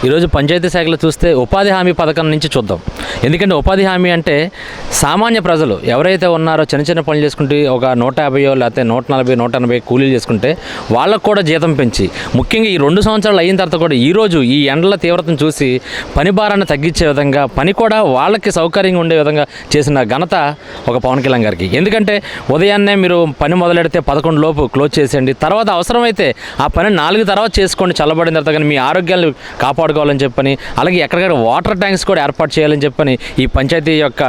ఈరోజు పంచాయతీ శాఖలో చూస్తే ఉపాధి హామీ పథకం నుంచి చూద్దాం. ఎందుకంటే ఉపాధి హామీ అంటే సామాన్య ప్రజలు ఎవరైతే ఉన్నారో చిన్న చిన్న పనులు చేసుకుంటే ఒక 150 లేకపోతే 140, 180 కూలీలు చేసుకుంటే వాళ్ళకు కూడా జీతం పెంచి, ముఖ్యంగా ఈ 2 సంవత్సరాలు అయిన తర్వాత కూడా ఈరోజు ఈ ఎండల తీవ్రతను చూసి పని భారాన్ని తగ్గించే విధంగా, పని కూడా వాళ్ళకి సౌకర్యంగా ఉండే విధంగా చేసిన ఘనత ఒక పవన్ కళ్యాణ్ గారికి. ఎందుకంటే ఉదయాన్నే మీరు పని మొదలెడితే 11 లోపు క్లోజ్ చేసేయండి, తర్వాత అవసరమైతే ఆ పని 4 తర్వాత చేసుకోండి చల్లబడిన తర్వాత, కానీ మీ ఆరోగ్యాన్ని కాపాడుకోవాలని చెప్పని, అలాగే ఎక్కడికక్కడ వాటర్ ట్యాంక్స్ కూడా ఏర్పాటు చేయాలని చెప్పని ఈ పంచాయతీ యొక్క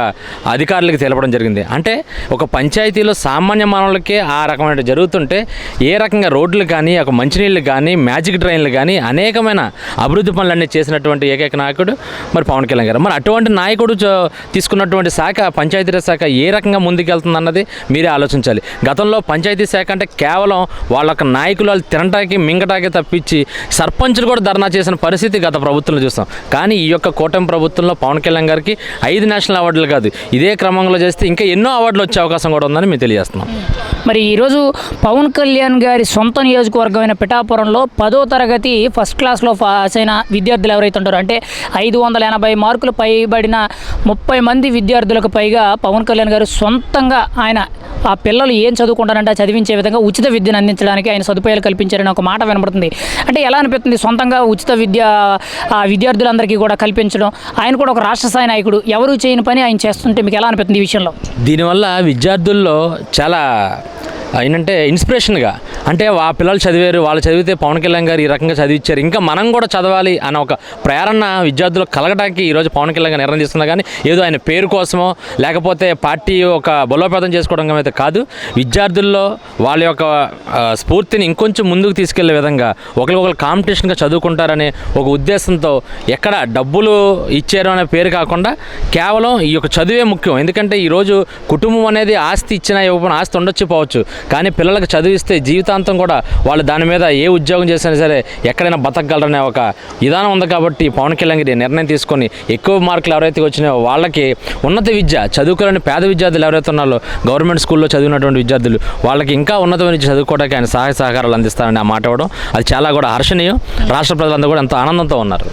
అధికారులకు తెలపడం జరిగింది. అంటే ఒక పంచాయతీలో సామాన్య మానవులకే ఆ రకమైన జరుగుతుంటే ఏ రకంగా రోడ్లు కానీ, ఒక మంచినీళ్ళు కానీ, మ్యాజిక్ డ్రైన్లు కానీ అనేకమైన అభివృద్ధి పనులన్నీ చేసినటువంటి ఏకైక నాయకుడు మరి పవన్ కళ్యాణ్ గారు. మరి అటువంటి నాయకుడు తీసుకున్నటువంటి శాఖ పంచాయతీరాజ్ శాఖ ఏ రకంగా ముందుకెళ్తుంది అన్నది మీరే ఆలోచించాలి. గతంలో పంచాయతీ శాఖ అంటే కేవలం వాళ్ళ నాయకులు వాళ్ళు తినటానికి మింగటానికి తప్పించి సర్పంచులు కూడా ధర్నా చేసిన పరిస్థితి గత ప్రభుత్వంలో చూస్తాం. కానీ ఈ యొక్క కూటమి ప్రభుత్వంలో పవన్ కళ్యాణ్ గారికి 5 నేషనల్ అవార్డులు కాదు, ఇదే క్రమంలో చేస్తే ఇంకా ఎన్నో అవార్డులు వచ్చే అవకాశం కూడా ఉందని మేము తెలియజేస్తున్నాం. మరి ఈరోజు పవన్ కళ్యాణ్ గారి సొంత నియోజకవర్గమైన పిఠాపురంలో 10వ తరగతి ఫస్ట్ క్లాస్లో పాస్ అయిన విద్యార్థులు ఎవరైతే ఉంటారో, అంటే 580 మార్కులు పైబడిన 30 మంది విద్యార్థులకు పైగా పవన్ కళ్యాణ్ గారు సొంతంగా ఆయన ఆ పిల్లలు ఏం చదువుకుంటారంటే చదివించే విధంగా ఉచిత విద్యను అందించడానికి ఆయన సదుపాయాలు కల్పించారని ఒక మాట వినబడుతుంది. అంటే ఎలా అనిపిస్తుంది సొంతంగా ఉచిత విద్య విద్యార్థులందరికీ కూడా కల్పించడం? ఆయన కూడా ఒక రాష్ట్ర స్థాయి నాయకుడు, ఎవరు చేయని పని ఆయన చేస్తుంటే మీకు ఎలా అనిపిస్తుంది ఈ విషయంలో? దీనివల్ల విద్యార్థుల్లో చాలా ఏంటంటే ఇన్స్పిరేషన్గా, అంటే ఆ పిల్లలు చదివారు, వాళ్ళు చదివితే పవన్ కళ్యాణ్ గారు ఈ రకంగా చదివించారు, ఇంకా మనం కూడా చదవాలి అన్న ఒక ప్రేరణ విద్యార్థులకు కలగడానికి ఈరోజు పవన్ కళ్యాణ్ గారు నిర్ణయం తీసుకున్నా. కానీ ఏదో ఆయన పేరు కోసమో లేకపోతే పార్టీ ఒక బలోపేతం చేసుకోవడం అయితే కాదు, విద్యార్థుల్లో వాళ్ళ యొక్క స్ఫూర్తిని ఇంకొంచెం ముందుకు తీసుకెళ్లే విధంగా ఒకరికొకరు కాంపిటీషన్గా చదువుకుంటారనే ఒక ఉద్దేశంతో ఎక్కడ డబ్బులు ఇచ్చారు అనే పేరు కాకుండా కేవలం ఈ యొక్క చదువే ముఖ్యం. ఎందుకంటే ఈరోజు కుటుంబం అనేది ఆస్తి ఇచ్చినా ఇవ్వకపోయినా ఆస్తి ఉండొచ్చు పోవచ్చు, కానీ పిల్లలకు చదివిస్తే జీవితాంతం కూడా వాళ్ళు దాని మీద ఏ ఉద్యోగం చేసినా సరే ఎక్కడైనా బతకగలరనే ఒక విధానం ఉంది. కాబట్టి పవన్ కళ్యాణ్ గారి నిర్ణయం తీసుకొని ఎక్కువ మార్కులు ఎవరైతే వచ్చినాయో వాళ్ళకి ఉన్నత విద్య చదువుకోలేని పేద విద్యార్థులు ఎవరైతే ఉన్నారో, గవర్నమెంట్ స్కూల్లో చదివినటువంటి విద్యార్థులు వాళ్ళకి ఇంకా ఉన్నతమైన విద్య చదువుకోవడానికి ఆయన సహాయ సహకారాలు అందిస్తారని ఆ మాట ఇవ్వడం అది చాలా కూడా హర్షణీయం. రాష్ట్ర ప్రజలందరూ కూడా ఎంతో ఆనందంతో ఉన్నారు.